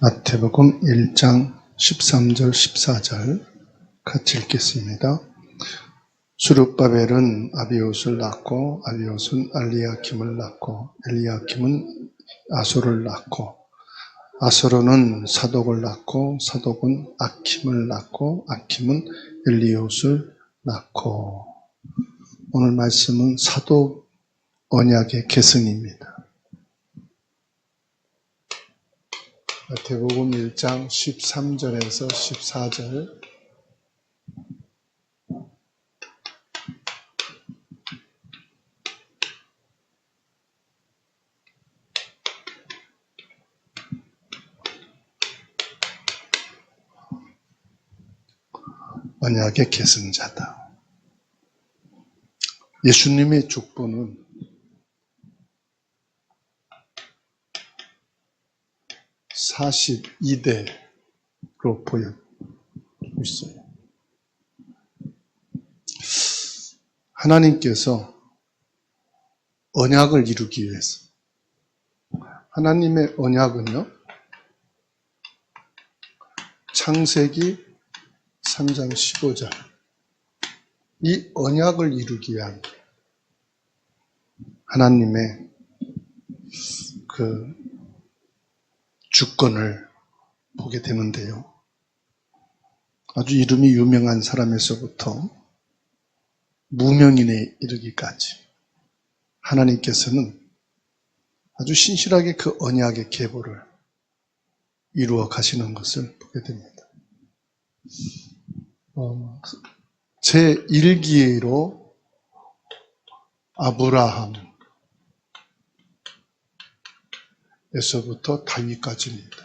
마태복음 1장 13절 14절 같이 읽겠습니다. 수룹바벨은 아비옷을 낳고 아비옷은 엘리야킴을 낳고 엘리야킴은 아소를 낳고 아소르는 사독을 낳고 사독은 아킴을 낳고 아킴은 엘리옷을 낳고. 오늘 말씀은 사독 언약의 계승입니다. 마태복음 1장 13절에서 14절. 언약의 계승자다. 예수님의 족보는 (42대로) 보여지고 있어요. 하나님께서 언약을 이루기 위해서, 하나님의 언약은요, 창세기 3장 15절, 이 언약을 이루기 위한 하나님의 그 주권을 보게 되는데요. 아주 이름이 유명한 사람에서부터 무명인에 이르기까지 하나님께서는 아주 신실하게 그 언약의 계보를 이루어 가시는 것을 보게 됩니다. 제1기로 아브라함에서부터 다윗까지입니다.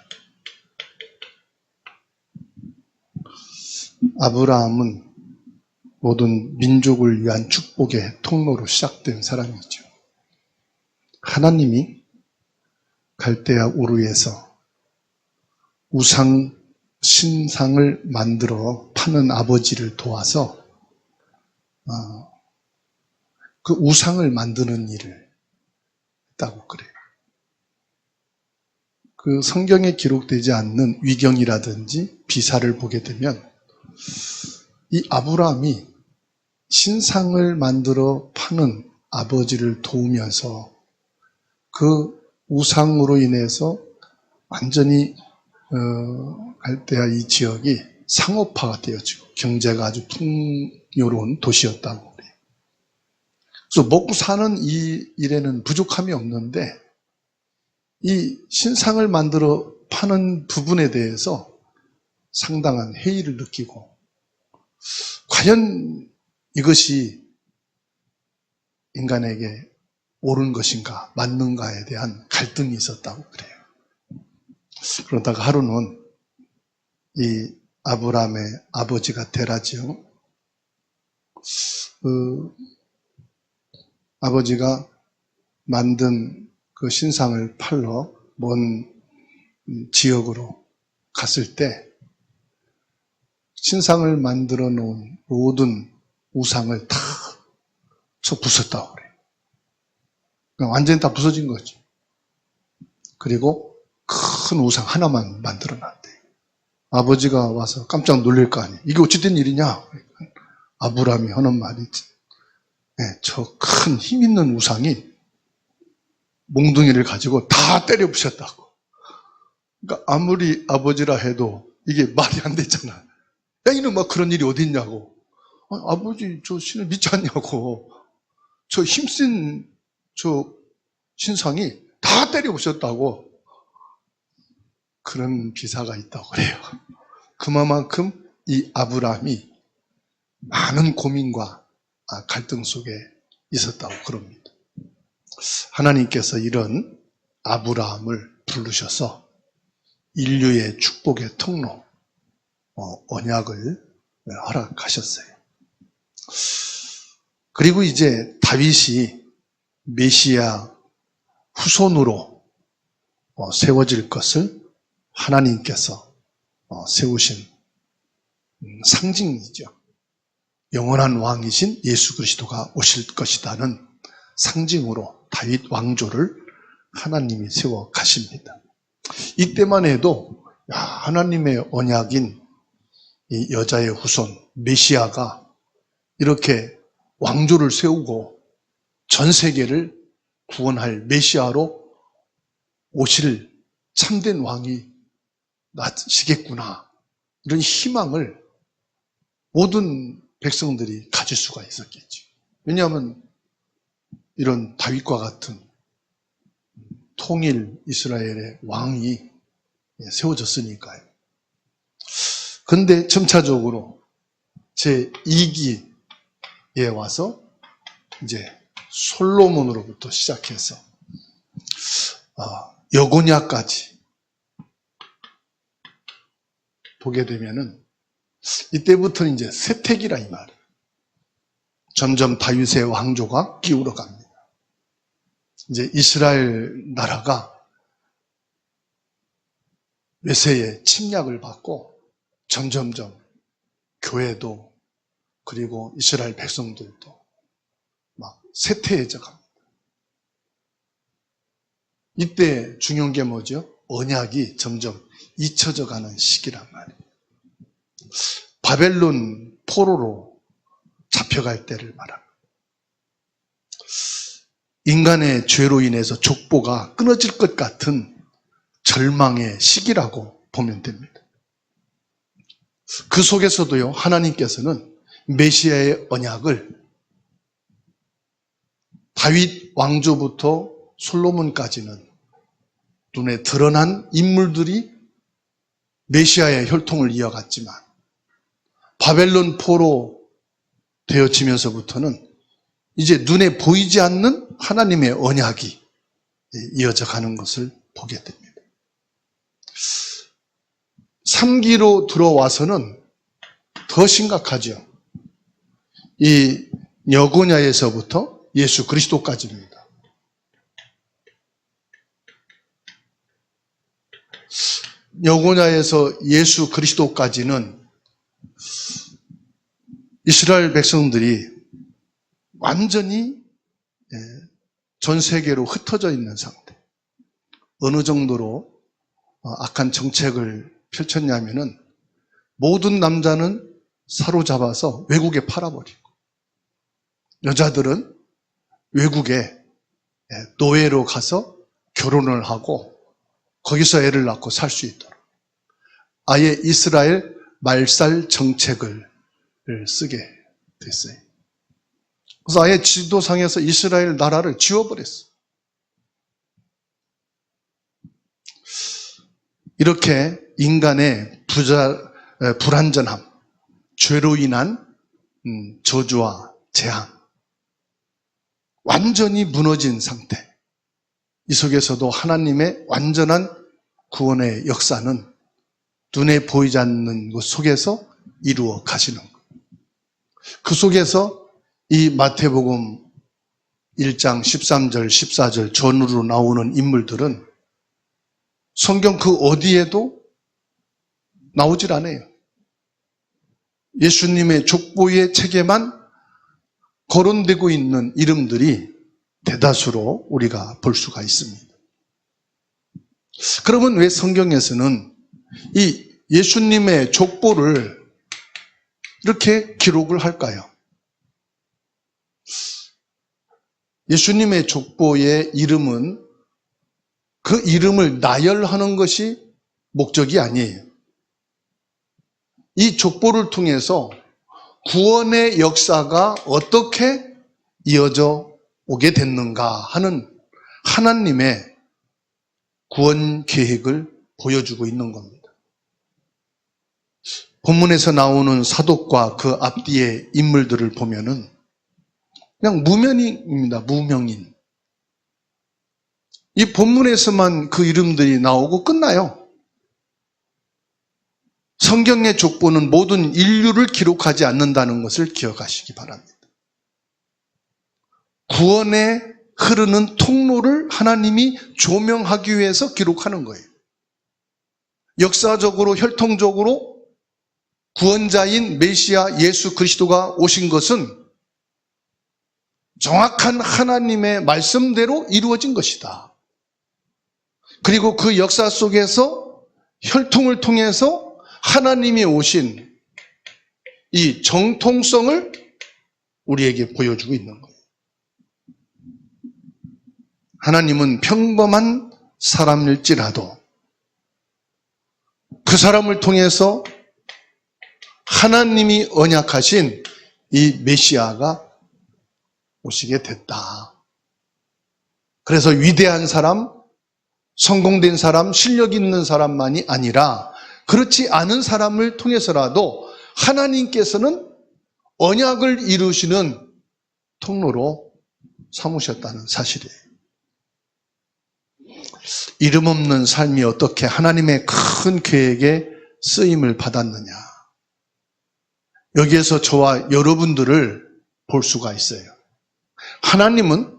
아브라함은 모든 민족을 위한 축복의 통로로 시작된 사람이죠. 하나님이 갈대아 우르에서 신상을 만들어 파는 아버지를 도와서 그 우상을 만드는 일을 했다고 그래요. 그 성경에 기록되지 않는 위경이라든지 비사를 보게 되면 이 아브라함이 신상을 만들어 파는 아버지를 도우면서 그 우상으로 인해서 완전히 갈대아 이 지역이 상업화가 되어지고 경제가 아주 풍요로운 도시였다고 그래요. 그래서 먹고 사는 이 일에는 부족함이 없는데 이 신상을 만들어 파는 부분에 대해서 상당한 회의를 느끼고, 과연 이것이 인간에게 옳은 것인가 맞는가에 대한 갈등이 있었다고 그래요. 그러다가 하루는 이 아브라함의 아버지가 테라지요, 아버지가 만든 그 신상을 팔러 먼 지역으로 갔을 때 신상을 만들어 놓은 모든 우상을 다 부쉈다고 그래요. 완전히 다 부서진 거죠. 그리고 큰 우상 하나만 만들어 놨대요. 아버지가 와서 깜짝 놀랄 거 아니에요. 이게 어찌 된 일이냐? 아브라함이 하는 말이, 저 큰 힘 있는 우상이 몽둥이를 가지고 다 때려 부셨다고. 그러니까 아무리 아버지라 해도 이게 말이 안 됐잖아. 야, 이놈아, 그런 일이 어디 있냐고. 아버지, 저 신을 믿지 않냐고. 저 힘센 저 신상이 다 때려 부셨다고. 그런 비사가 있다고 그래요. 그만큼 이 아브라함이 많은 고민과 갈등 속에 있었다고 그럽니다. 하나님께서 이런 아브라함을 부르셔서 인류의 축복의 통로, 언약을 허락하셨어요. 그리고 이제 다윗이 메시아 후손으로 세워질 것을 하나님께서 세우신 상징이죠. 영원한 왕이신 예수 그리스도가 오실 것이라는 상징으로 다윗 왕조를 하나님이 세워 가십니다. 이때만 해도 하나님의 언약인 이 여자의 후손 메시아가 이렇게 왕조를 세우고 전 세계를 구원할 메시아로 오실 참된 왕이 나시겠구나, 이런 희망을 모든 백성들이 가질 수가 있었겠죠. 왜냐하면 이런 다윗과 같은 통일 이스라엘의 왕이 세워졌으니까요. 그런데 점차적으로 제2기에 와서 이제 솔로몬으로부터 시작해서 여고냐까지 보게 되면은 이때부터 이제 세택이라 이 말이에요. 점점 다윗의 왕조가 기울어 갑니다. 이제 이스라엘 나라가 외세의 침략을 받고 점점점 교회도 그리고 이스라엘 백성들도 막 쇠퇴해져 갑니다. 이때 중요한 게 뭐죠? 언약이 점점 잊혀져 가는 시기란 말이에요. 바벨론 포로로 잡혀갈 때를 말합니다. 인간의 죄로 인해서 족보가 끊어질 것 같은 절망의 시기라고 보면 됩니다. 그 속에서도요, 하나님께서는 메시아의 언약을 다윗 왕조부터 솔로몬까지는 눈에 드러난 인물들이 메시아의 혈통을 이어갔지만 바벨론 포로 되어지면서부터는 이제 눈에 보이지 않는 하나님의 언약이 이어져 가는 것을 보게 됩니다. 3기로 들어와서는 더 심각하죠. 이 여고냐에서부터 예수 그리스도까지입니다. 여고냐에서 예수 그리스도까지는 이스라엘 백성들이 완전히 전 세계로 흩어져 있는 상태. 어느 정도로 악한 정책을 펼쳤냐면은 모든 남자는 사로잡아서 외국에 팔아버리고 여자들은 외국에 노예로 가서 결혼을 하고 거기서 애를 낳고 살 수 있도록 아예 이스라엘 말살 정책을 쓰게 됐어요. 그래서 아예 지도상에서 이스라엘 나라를 지워버렸어요. 이렇게 인간의 불완전함, 죄로 인한 저주와 재앙, 완전히 무너진 상태. 이 속에서도 하나님의 완전한 구원의 역사는 눈에 보이지 않는 것 속에서 이루어 가시는 것. 그 속에서 이 마태복음 1장 13절, 14절 전후로 나오는 인물들은 성경 그 어디에도 나오질 않아요. 예수님의 족보의 책에만 거론되고 있는 이름들이 대다수로 우리가 볼 수가 있습니다. 그러면 왜 성경에서는 이 예수님의 족보를 이렇게 기록을 할까요? 예수님의 족보의 이름은 그 이름을 나열하는 것이 목적이 아니에요. 이 족보를 통해서 구원의 역사가 어떻게 이어져 오게 됐는가 하는 하나님의 구원 계획을 보여주고 있는 겁니다. 본문에서 나오는 사독과 그 앞뒤의 인물들을 보면은 그냥 무명인입니다. 무명인. 이 본문에서만 그 이름들이 나오고 끝나요. 성경의 족보는 모든 인류를 기록하지 않는다는 것을 기억하시기 바랍니다. 구원에 흐르는 통로를 하나님이 조명하기 위해서 기록하는 거예요. 역사적으로 혈통적으로 구원자인 메시아 예수 그리스도가 오신 것은 정확한 하나님의 말씀대로 이루어진 것이다. 그리고 그 역사 속에서 혈통을 통해서 하나님이 오신 이 정통성을 우리에게 보여주고 있는 거예요. 하나님은 평범한 사람일지라도 그 사람을 통해서 하나님이 언약하신 이 메시아가 오시게 됐다. 그래서 위대한 사람, 성공된 사람, 실력 있는 사람만이 아니라 그렇지 않은 사람을 통해서라도 하나님께서는 언약을 이루시는 통로로 삼으셨다는 사실이에요. 이름 없는 삶이 어떻게 하나님의 큰 계획에 쓰임을 받았느냐. 여기에서 저와 여러분들을 볼 수가 있어요. 하나님은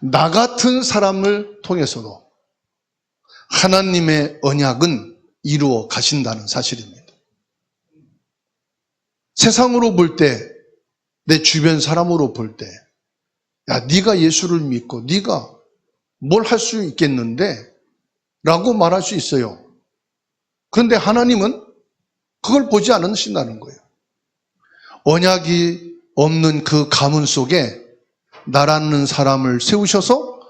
나 같은 사람을 통해서도 하나님의 언약은 이루어 가신다는 사실입니다. 세상으로 볼 때, 내 주변 사람으로 볼 때, 야, 네가 예수를 믿고 네가 뭘 할 수 있겠는데? 라고 말할 수 있어요. 그런데 하나님은 그걸 보지 않으신다는 거예요. 언약이 없는 그 가문 속에 나라는 사람을 세우셔서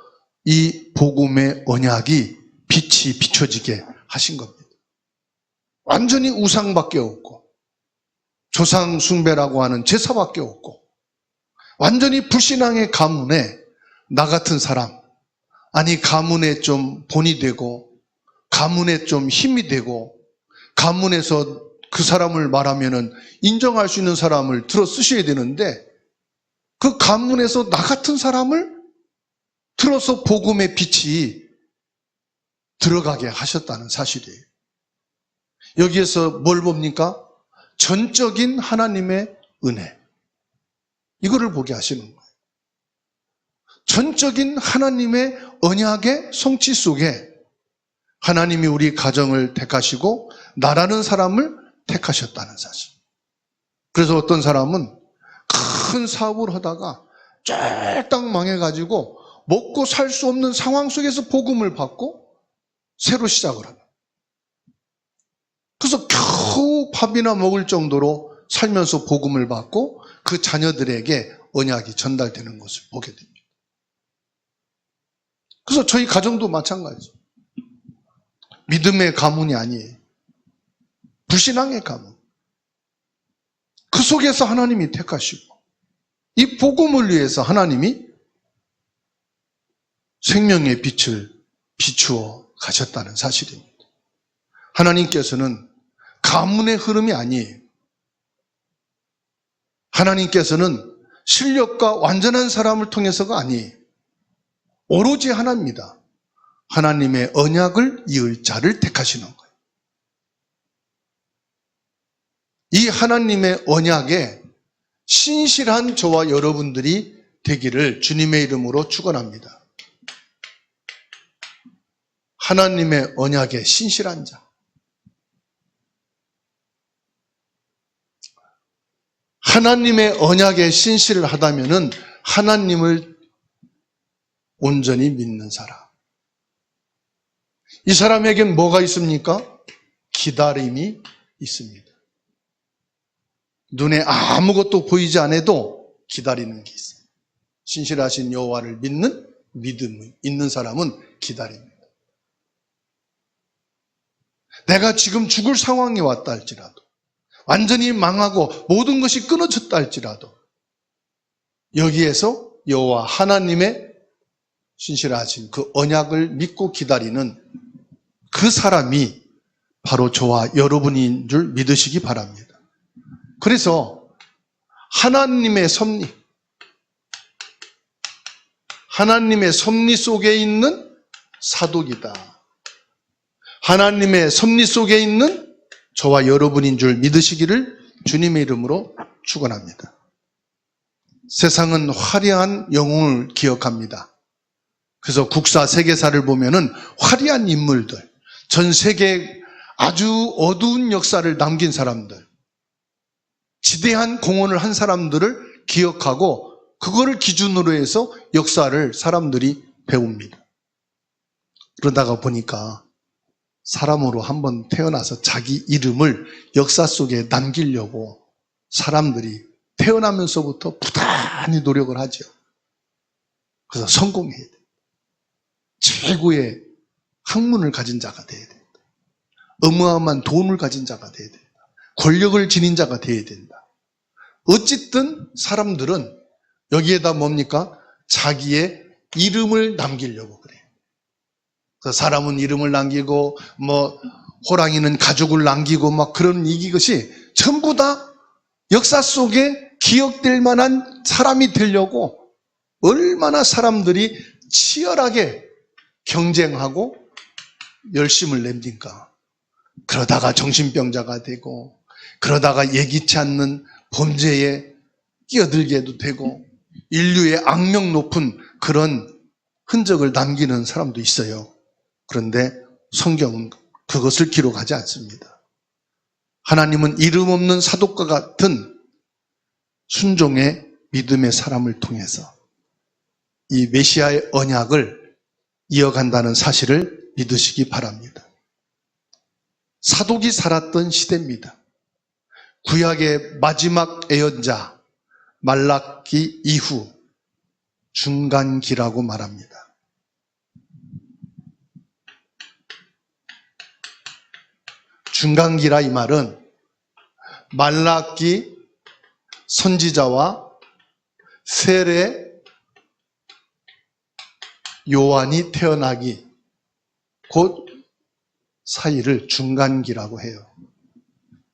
이 복음의 언약이 빛이 비춰지게 하신 겁니다. 완전히 우상밖에 없고 조상 숭배라고 하는 제사밖에 없고 완전히 불신앙의 가문에 나 같은 사람, 아니 가문에 좀 본이 되고 가문에 좀 힘이 되고 가문에서 그 사람을 말하면은 인정할 수 있는 사람을 들어 쓰셔야 되는데 그 가문에서 나 같은 사람을 들어서 복음의 빛이 들어가게 하셨다는 사실이에요. 여기에서 뭘 봅니까? 전적인 하나님의 은혜. 이거를 보게 하시는 거예요. 전적인 하나님의 언약의 성취 속에 하나님이 우리 가정을 택하시고 나라는 사람을 택하셨다는 사실. 그래서 어떤 사람은 큰 사업을 하다가 쫄딱 망해가지고 먹고 살 수 없는 상황 속에서 복음을 받고 새로 시작을 합니다. 그래서 겨우 밥이나 먹을 정도로 살면서 복음을 받고 그 자녀들에게 언약이 전달되는 것을 보게 됩니다. 그래서 저희 가정도 마찬가지죠. 믿음의 가문이 아니에요. 불신앙의 가문. 그 속에서 하나님이 택하시고 이 복음을 위해서 하나님이 생명의 빛을 비추어 가셨다는 사실입니다. 하나님께서는 가문의 흐름이 아니에요. 하나님께서는 실력과 완전한 사람을 통해서가 아니에요. 오로지 하나입니다. 하나님의 언약을 이을 자를 택하시는 거예요. 이 하나님의 언약에 신실한 저와 여러분들이 되기를 주님의 이름으로 축원합니다. 하나님의 언약에 신실한 자. 하나님의 언약에 신실을 하다면은 하나님을 온전히 믿는 사람. 이 사람에겐 뭐가 있습니까? 기다림이 있습니다. 눈에 아무것도 보이지 않아도 기다리는 게 있어요. 신실하신 여호와를 믿는 믿음이 있는 사람은 기다립니다. 내가 지금 죽을 상황이 왔다 할지라도 완전히 망하고 모든 것이 끊어졌다 할지라도 여기에서 여호와 하나님의 신실하신 그 언약을 믿고 기다리는 그 사람이 바로 저와 여러분인 줄 믿으시기 바랍니다. 그래서 하나님의 섭리 속에 있는 사독이다. 하나님의 섭리 속에 있는 저와 여러분인 줄 믿으시기를 주님의 이름으로 축원합니다. 세상은 화려한 영웅을 기억합니다. 그래서 국사, 세계사를 보면은 화려한 인물들, 전 세계에 아주 어두운 역사를 남긴 사람들, 지대한 공헌을 한 사람들을 기억하고 그거를 기준으로 해서 역사를 사람들이 배웁니다. 그러다가 보니까 사람으로 한번 태어나서 자기 이름을 역사 속에 남기려고 사람들이 태어나면서부터 부단히 노력을 하죠. 그래서 성공해야 돼. 최고의 학문을 가진 자가 돼야 된다. 어마어마한 돈을 가진 자가 돼야 된다. 권력을 지닌 자가 돼야 된다. 어쨌든 사람들은 여기에다 뭡니까? 자기의 이름을 남기려고 그래요. 그래서 사람은 이름을 남기고 호랑이는 가족을 남기고 그런 이것이 전부 다 역사 속에 기억될 만한 사람이 되려고 얼마나 사람들이 치열하게 경쟁하고 열심을 냅니까? 그러다가 정신병자가 되고, 그러다가 예기치 않는 범죄에 끼어들게도 되고, 인류의 악명 높은 그런 흔적을 남기는 사람도 있어요. 그런데 성경은 그것을 기록하지 않습니다. 하나님은 이름 없는 사독과 같은 순종의 믿음의 사람을 통해서 이 메시아의 언약을 이어간다는 사실을 믿으시기 바랍니다. 사독이 살았던 시대입니다. 구약의 마지막 예언자 말라기 이후 중간기라고 말합니다. 중간기라 이 말은 말라기 선지자와 세례 요한이 태어나기 곧 사이를 중간기라고 해요.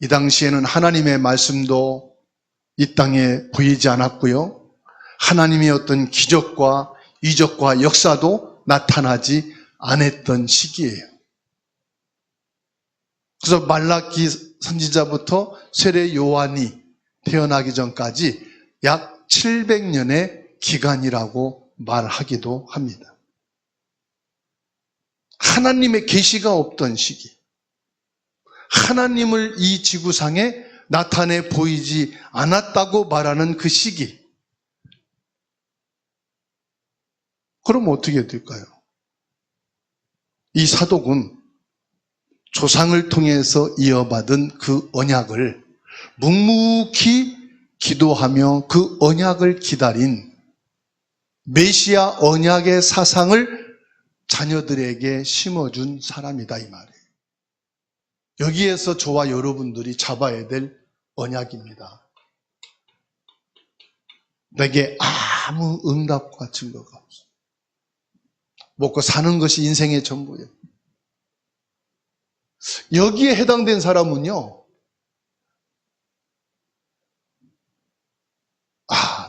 이 당시에는 하나님의 말씀도 이 땅에 보이지 않았고요. 하나님의 어떤 기적과 이적과 역사도 나타나지 않았던 시기예요. 그래서 말라기 선지자부터 세례 요한이 태어나기 전까지 약 700년의 기간이라고 말하기도 합니다. 하나님의 계시가 없던 시기, 하나님을 이 지구상에 나타내 보이지 않았다고 말하는 그 시기. 그럼 어떻게 될까요? 이 사독은 조상을 통해서 이어받은 그 언약을 묵묵히 기도하며 그 언약을 기다린 메시아 언약의 사상을 자녀들에게 심어준 사람이다 이 말이에요. 여기에서 저와 여러분들이 잡아야 될 언약입니다. 내게 아무 응답과 증거가 없어. 먹고 사는 것이 인생의 전부예요. 여기에 해당된 사람은요,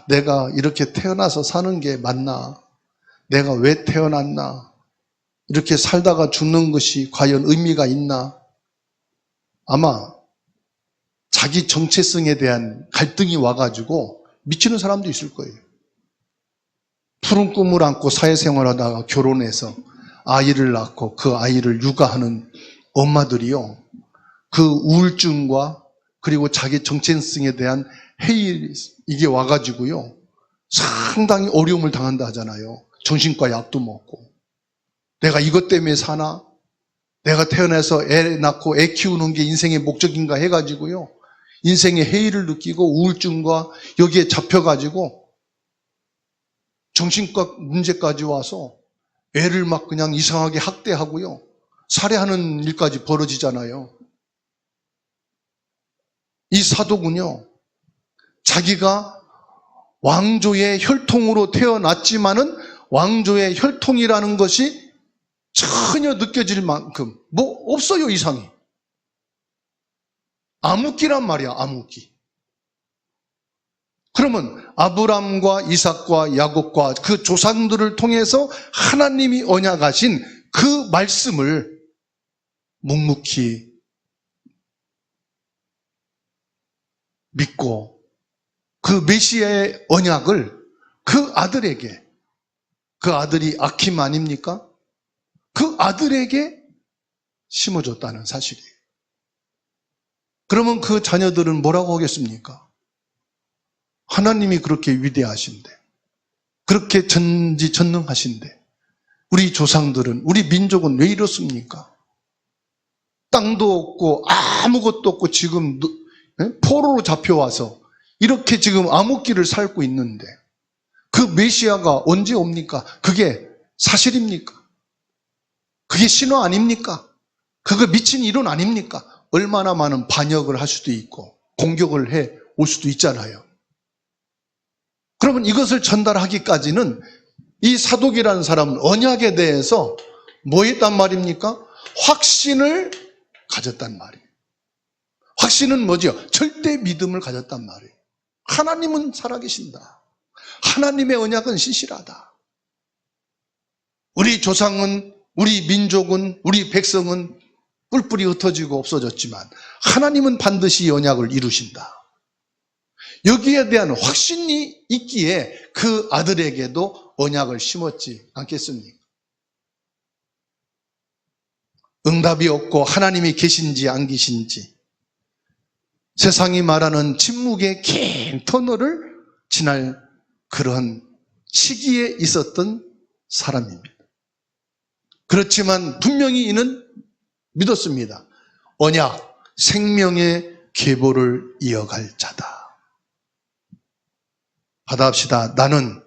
내가 이렇게 태어나서 사는 게 맞나? 내가 왜 태어났나? 이렇게 살다가 죽는 것이 과연 의미가 있나? 아마 자기 정체성에 대한 갈등이 와가지고 미치는 사람도 있을 거예요. 푸른 꿈을 안고 사회생활하다가 결혼해서 아이를 낳고 그 아이를 육아하는 엄마들이요, 그 우울증과 그리고 자기 정체성에 대한 해일, 이게 와가지고요 상당히 어려움을 당한다 하잖아요. 정신과 약도 먹고. 내가 이것 때문에 사나? 내가 태어나서 애 낳고 애 키우는 게 인생의 목적인가 해가지고요 인생의 해이를 느끼고 우울증과 여기에 잡혀가지고 정신과 문제까지 와서 애를 막 그냥 이상하게 학대하고요 살해하는 일까지 벌어지잖아요. 이 사도군요, 자기가 왕조의 혈통으로 태어났지만은 왕조의 혈통이라는 것이 전혀 느껴질 만큼 없어요. 이상이 암흑기란 말이야. 암흑기. 그러면 아브람과 이삭과 야곱과 그 조상들을 통해서 하나님이 언약하신 그 말씀을 묵묵히 믿고 그 메시아의 언약을 그 아들에게, 그 아들이 아킴 아닙니까? 그 아들에게 심어줬다는 사실이에요. 그러면 그 자녀들은 뭐라고 하겠습니까? 하나님이 그렇게 위대하신데, 그렇게 전지전능하신데 우리 조상들은, 우리 민족은 왜 이렇습니까? 땅도 없고 아무것도 없고 지금 포로로 잡혀와서 이렇게 지금 암흑기를 살고 있는데 그 메시아가 언제 옵니까? 그게 사실입니까? 그게 신화 아닙니까? 그거 미친 이론 아닙니까? 얼마나 많은 반역을 할 수도 있고 공격을 해 올 수도 있잖아요. 그러면 이것을 전달하기까지는 이 사독이라는 사람은 언약에 대해서 뭐 했단 말입니까? 확신을 가졌단 말이에요. 확신은 뭐죠? 절대 믿음을 가졌단 말이에요. 하나님은 살아계신다. 하나님의 언약은 신실하다. 우리 조상은, 우리 민족은, 우리 백성은 뿔뿔이 흩어지고 없어졌지만 하나님은 반드시 언약을 이루신다. 여기에 대한 확신이 있기에 그 아들에게도 언약을 심었지 않겠습니까? 응답이 없고 하나님이 계신지 안 계신지 세상이 말하는 침묵의 긴 터널을 지날 그런 시기에 있었던 사람입니다. 그렇지만 분명히 이는 믿었습니다. 언약, 생명의 계보를 이어갈 자다. 받아합시다. 나는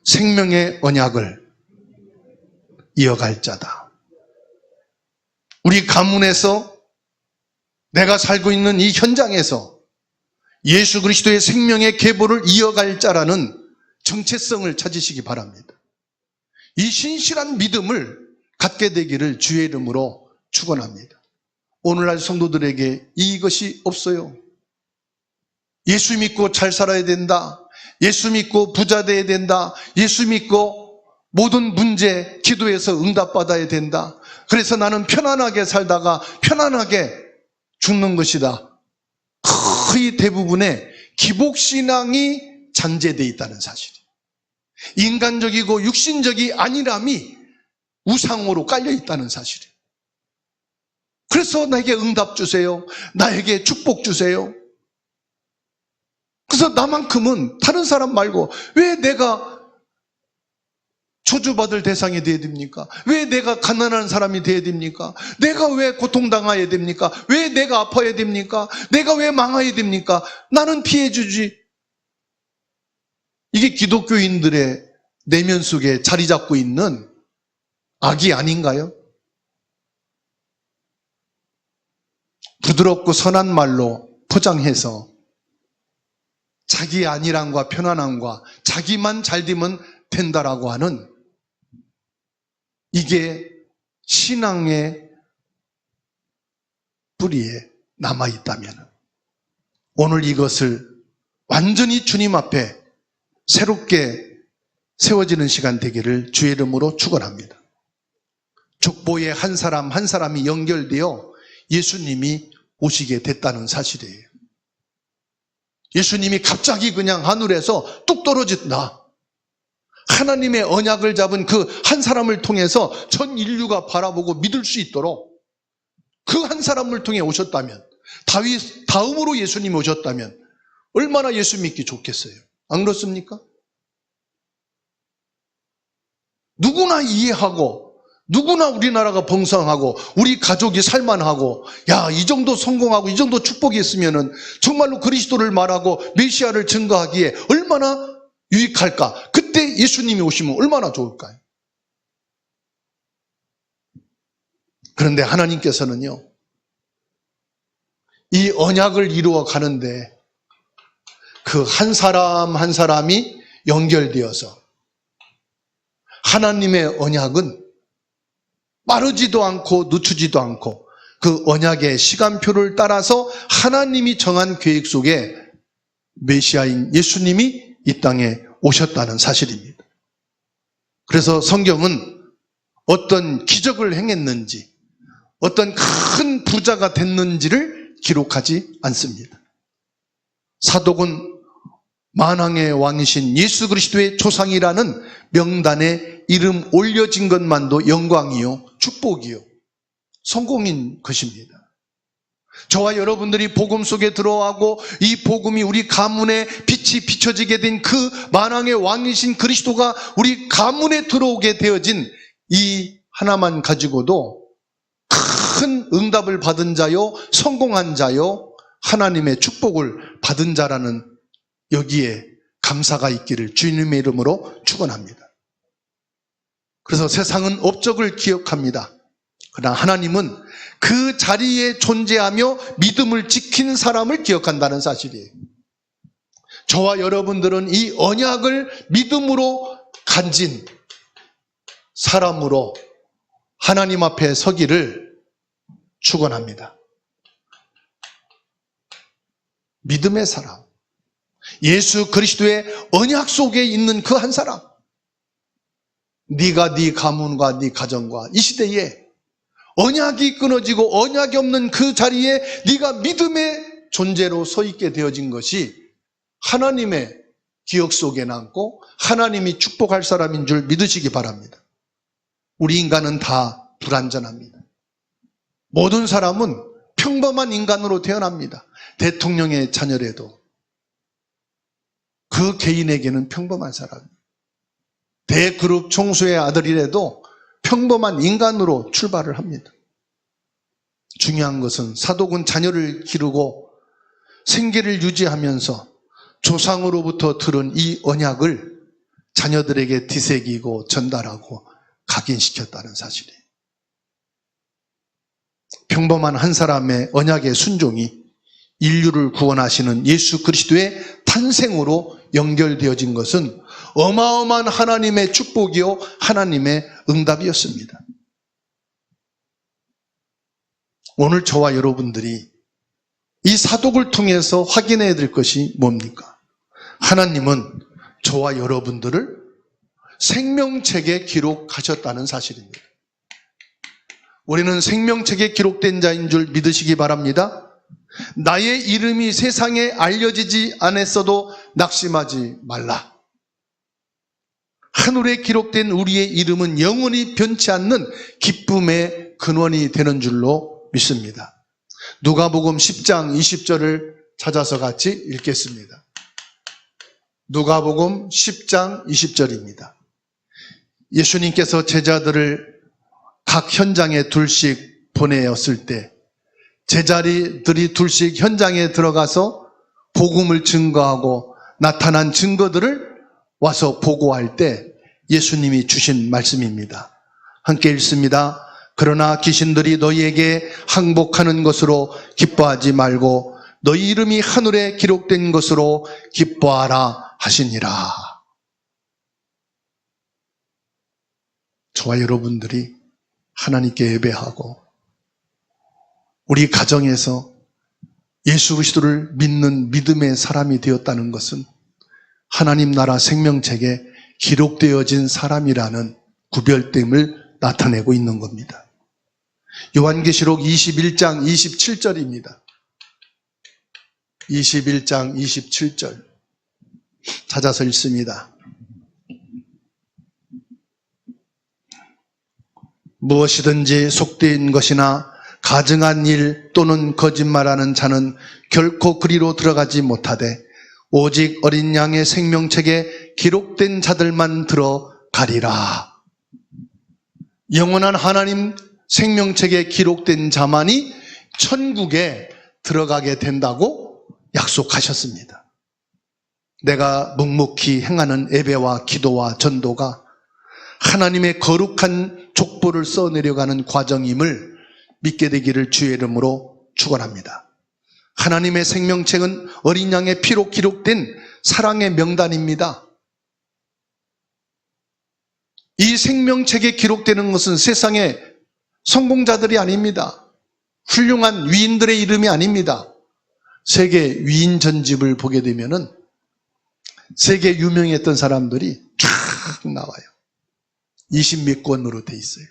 생명의 언약을 이어갈 자다. 우리 가문에서 내가 살고 있는 이 현장에서 예수 그리스도의 생명의 계보를 이어갈 자라는 정체성을 찾으시기 바랍니다. 이 신실한 믿음을 갖게 되기를 주의 이름으로 축원합니다. 오늘날 성도들에게 이것이 없어요. 예수 믿고 잘 살아야 된다. 예수 믿고 부자 돼야 된다. 예수 믿고 모든 문제 기도해서 응답받아야 된다. 그래서 나는 편안하게 살다가 편안하게 죽는 것이다. 거의 대부분의 기복신앙이 잔재되어 있다는 사실이에요. 인간적이고 육신적이 아니람이 우상으로 깔려 있다는 사실이에요. 그래서 나에게 응답 주세요. 나에게 축복 주세요. 그래서 나만큼은 다른 사람 말고 왜 내가 저주받을 대상이 되어야 됩니까? 왜 내가 가난한 사람이 되어야 됩니까? 내가 왜 고통당해야 됩니까? 왜 내가 아파야 됩니까? 내가 왜 망해야 됩니까? 나는 피해주지. 이게 기독교인들의 내면 속에 자리 잡고 있는 악이 아닌가요? 부드럽고 선한 말로 포장해서 자기 안일함과 편안함과 자기만 잘 되면 된다라고 하는 이게 신앙의 뿌리에 남아있다면 오늘 이것을 완전히 주님 앞에 새롭게 세워지는 시간 되기를 주의 이름으로 축원합니다. 족보에 한 사람 한 사람이 연결되어 예수님이 오시게 됐다는 사실이에요. 예수님이 갑자기 그냥 하늘에서 뚝 떨어진다. 하나님의 언약을 잡은 그 한 사람을 통해서 전 인류가 바라보고 믿을 수 있도록 그 한 사람을 통해 오셨다면, 다윗 다음으로 예수님이 오셨다면 얼마나 예수 믿기 좋겠어요. 안 그렇습니까? 누구나 이해하고 누구나 우리나라가 번성하고 우리 가족이 살만하고 야, 이 정도 성공하고 이 정도 축복이 있으면은 정말로 그리스도를 말하고 메시아를 증거하기에 얼마나 유익할까? 그때 예수님이 오시면 얼마나 좋을까요? 그런데 하나님께서는요, 이 언약을 이루어 가는데 그 한 사람 한 사람이 연결되어서 하나님의 언약은 빠르지도 않고 늦추지도 않고 그 언약의 시간표를 따라서 하나님이 정한 계획 속에 메시아인 예수님이 이 땅에 오셨다는 사실입니다. 그래서 성경은 어떤 기적을 행했는지, 어떤 큰 부자가 됐는지를 기록하지 않습니다. 사독은 만왕의 왕이신 예수 그리스도의 조상이라는 명단에 이름 올려진 것만도 영광이요, 축복이요, 성공인 것입니다. 저와 여러분들이 복음 속에 들어가고 이 복음이 우리 가문에 빛이 비춰지게 된 그 만왕의 왕이신 그리스도가 우리 가문에 들어오게 되어진 이 하나만 가지고도 큰 응답을 받은 자요, 성공한 자요, 하나님의 축복을 받은 자라는 여기에 감사가 있기를 주님의 이름으로 축원합니다. 그래서 세상은 업적을 기억합니다. 그러나 하나님은 그 자리에 존재하며 믿음을 지킨 사람을 기억한다는 사실이에요. 저와 여러분들은 이 언약을 믿음으로 간진 사람으로 하나님 앞에 서기를 축원합니다. 믿음의 사람, 예수 그리스도의 언약 속에 있는 그 한 사람, 네가 네 가문과 네 가정과 이 시대에 언약이 끊어지고 언약이 없는 그 자리에 네가 믿음의 존재로 서 있게 되어진 것이 하나님의 기억 속에 남고 하나님이 축복할 사람인 줄 믿으시기 바랍니다. 우리 인간은 다 불완전합니다. 모든 사람은 평범한 인간으로 태어납니다. 대통령의 자녀라도 그 개인에게는 평범한 사람입니다. 대그룹 총수의 아들이라도 평범한 인간으로 출발을 합니다. 중요한 것은 사독은 자녀를 기르고 생계를 유지하면서 조상으로부터 들은 이 언약을 자녀들에게 뒤새기고 전달하고 각인시켰다는 사실이에요. 평범한 한 사람의 언약의 순종이 인류를 구원하시는 예수 그리스도의 탄생으로 연결되어진 것은 어마어마한 하나님의 축복이요 하나님의 응답이었습니다. 오늘 저와 여러분들이 이 사독을 통해서 확인해야 될 것이 뭡니까? 하나님은 저와 여러분들을 생명책에 기록하셨다는 사실입니다. 우리는 생명책에 기록된 자인 줄 믿으시기 바랍니다. 나의 이름이 세상에 알려지지 않았어도 낙심하지 말라. 하늘에 기록된 우리의 이름은 영원히 변치 않는 기쁨의 근원이 되는 줄로 믿습니다. 누가복음 10장 20절을 찾아서 같이 읽겠습니다. 누가복음 10장 20절입니다. 예수님께서 제자들을 각 현장에 둘씩 보내었을 때 제자들이 둘씩 현장에 들어가서 복음을 증거하고 나타난 증거들을 와서 보고할 때 예수님이 주신 말씀입니다. 함께 읽습니다. 그러나 귀신들이 너희에게 항복하는 것으로 기뻐하지 말고 너희 이름이 하늘에 기록된 것으로 기뻐하라 하시니라. 저와 여러분들이 하나님께 예배하고 우리 가정에서 예수 그리스도를 믿는 믿음의 사람이 되었다는 것은 하나님 나라 생명책에 기록되어진 사람이라는 구별됨을 나타내고 있는 겁니다. 요한계시록 21장 27절입니다. 21장 27절 찾아서 읽습니다. 무엇이든지 속된 것이나 가증한 일 또는 거짓말하는 자는 결코 그리로 들어가지 못하되 오직 어린 양의 생명책에 기록된 자들만 들어가리라. 영원한 하나님 생명책에 기록된 자만이 천국에 들어가게 된다고 약속하셨습니다. 내가 묵묵히 행하는 예배와 기도와 전도가 하나님의 거룩한 족보를 써내려가는 과정임을 믿게 되기를 주의 이름으로 축원합니다. 하나님의 생명책은 어린 양의 피로 기록된 사랑의 명단입니다. 이 생명책에 기록되는 것은 세상의 성공자들이 아닙니다. 훌륭한 위인들의 이름이 아닙니다. 세계 위인 전집을 보게 되면은 세계 유명했던 사람들이 쫙 나와요. 20몇 권으로 돼 있어요.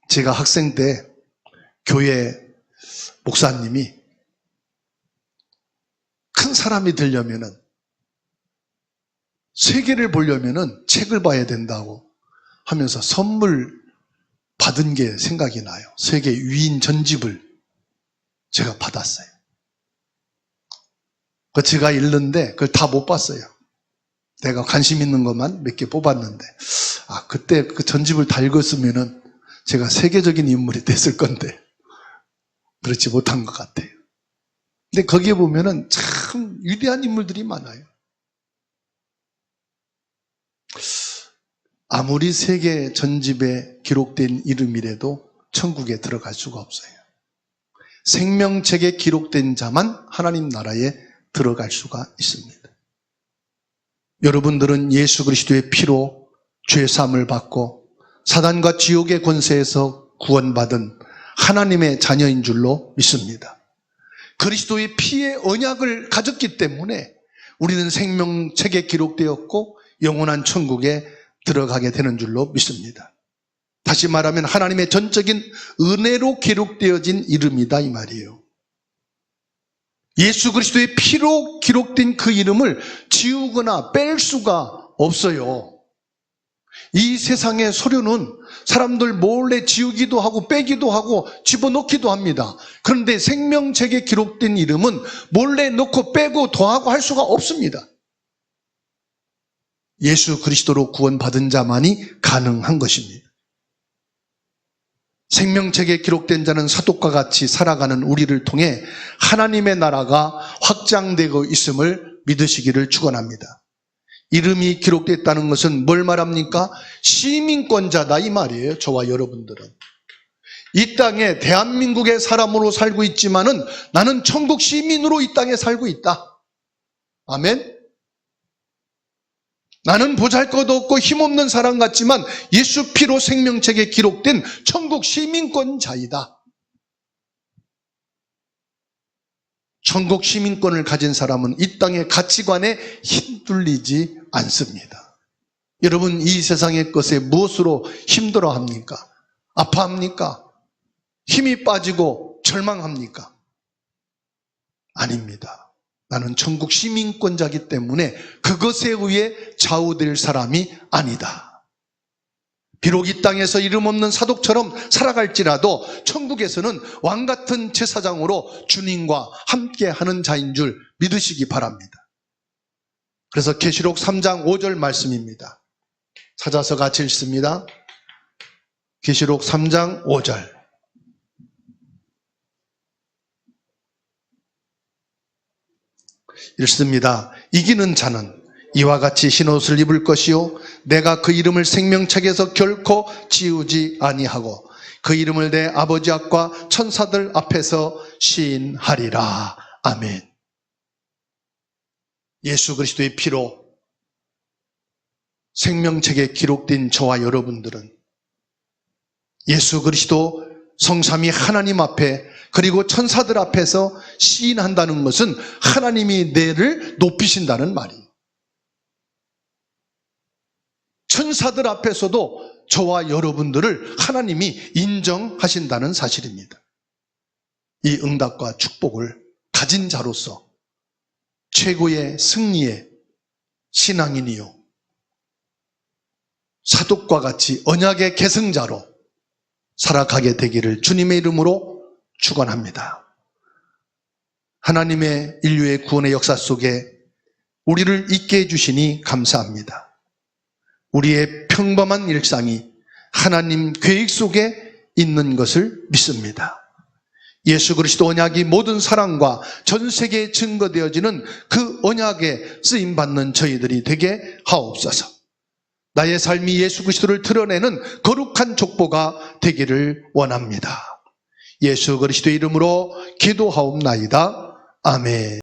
제가 학생 때 교회 목사님이 큰 사람이 되려면은 세계를 보려면은 책을 봐야 된다고 하면서 선물 받은 게 생각이 나요. 세계 위인 전집을 제가 받았어요. 제가 읽는데 그걸 다 못 봤어요. 내가 관심 있는 것만 몇 개 뽑았는데, 그때 그 전집을 다 읽었으면은 제가 세계적인 인물이 됐을 건데 그렇지 못한 것 같아요. 근데 거기에 보면은 참 위대한 인물들이 많아요. 아무리 세계 전집에 기록된 이름이라도 천국에 들어갈 수가 없어요. 생명책에 기록된 자만 하나님 나라에 들어갈 수가 있습니다. 여러분들은 예수 그리스도의 피로 죄사함을 받고 사단과 지옥의 권세에서 구원받은 하나님의 자녀인 줄로 믿습니다. 그리스도의 피의 언약을 가졌기 때문에 우리는 생명책에 기록되었고 영원한 천국에 들어가게 되는 줄로 믿습니다. 다시 말하면 하나님의 전적인 은혜로 기록되어진 이름이다 이 말이에요. 예수 그리스도의 피로 기록된 그 이름을 지우거나 뺄 수가 없어요. 이 세상의 서류는 사람들 몰래 지우기도 하고 빼기도 하고 집어넣기도 합니다. 그런데 생명책에 기록된 이름은 몰래 넣고 빼고 더하고 할 수가 없습니다. 예수 그리스도로 구원받은 자만이 가능한 것입니다. 생명책에 기록된 자는 사독과 같이 살아가는 우리를 통해 하나님의 나라가 확장되고 있음을 믿으시기를 축원합니다. 이름이 기록됐다는 것은 뭘 말합니까? 시민권자다 이 말이에요. 저와 여러분들은. 이 땅에 대한민국의 사람으로 살고 있지만은 나는 천국 시민으로 이 땅에 살고 있다. 아멘. 나는 보잘것 없고 힘없는 사람 같지만 예수 피로 생명책에 기록된 천국 시민권자이다. 천국 시민권을 가진 사람은 이 땅의 가치관에 힘들리지 않습니다. 여러분, 이 세상의 것에 무엇으로 힘들어합니까? 아파합니까? 힘이 빠지고 절망합니까? 아닙니다. 나는 천국 시민권자이기 때문에 그것에 의해 좌우될 사람이 아니다. 비록 이 땅에서 이름 없는 사독처럼 살아갈지라도 천국에서는 왕같은 제사장으로 주님과 함께하는 자인 줄 믿으시기 바랍니다. 그래서 계시록 3장 5절 말씀입니다. 찾아서 같이 읽습니다. 계시록 3장 5절. 읽습니다. 이기는 자는 이와 같이 흰옷을 입을 것이요 내가 그 이름을 생명책에서 결코 지우지 아니하고 그 이름을 내 아버지 앞과 천사들 앞에서 시인하리라. 아멘. 예수 그리스도의 피로 생명책에 기록된 저와 여러분들은 예수 그리스도 성삼위 하나님 앞에 그리고 천사들 앞에서 시인한다는 것은 하나님이 내를 높이신다는 말이에요. 천사들 앞에서도 저와 여러분들을 하나님이 인정하신다는 사실입니다. 이 응답과 축복을 가진 자로서 최고의 승리의 신앙인이요 사독과 같이 언약의 계승자로 살아가게 되기를 주님의 이름으로 축원합니다. 하나님의 인류의 구원의 역사 속에 우리를 있게 해주시니 감사합니다. 우리의 평범한 일상이 하나님 계획 속에 있는 것을 믿습니다. 예수 그리스도 언약이 모든 사랑과 전 세계에 증거되어지는 그 언약에 쓰임받는 저희들이 되게 하옵소서. 나의 삶이 예수 그리스도를 드러내는 거룩한 족보가 되기를 원합니다. 예수 그리스도의 이름으로 기도하옵나이다. 아멘.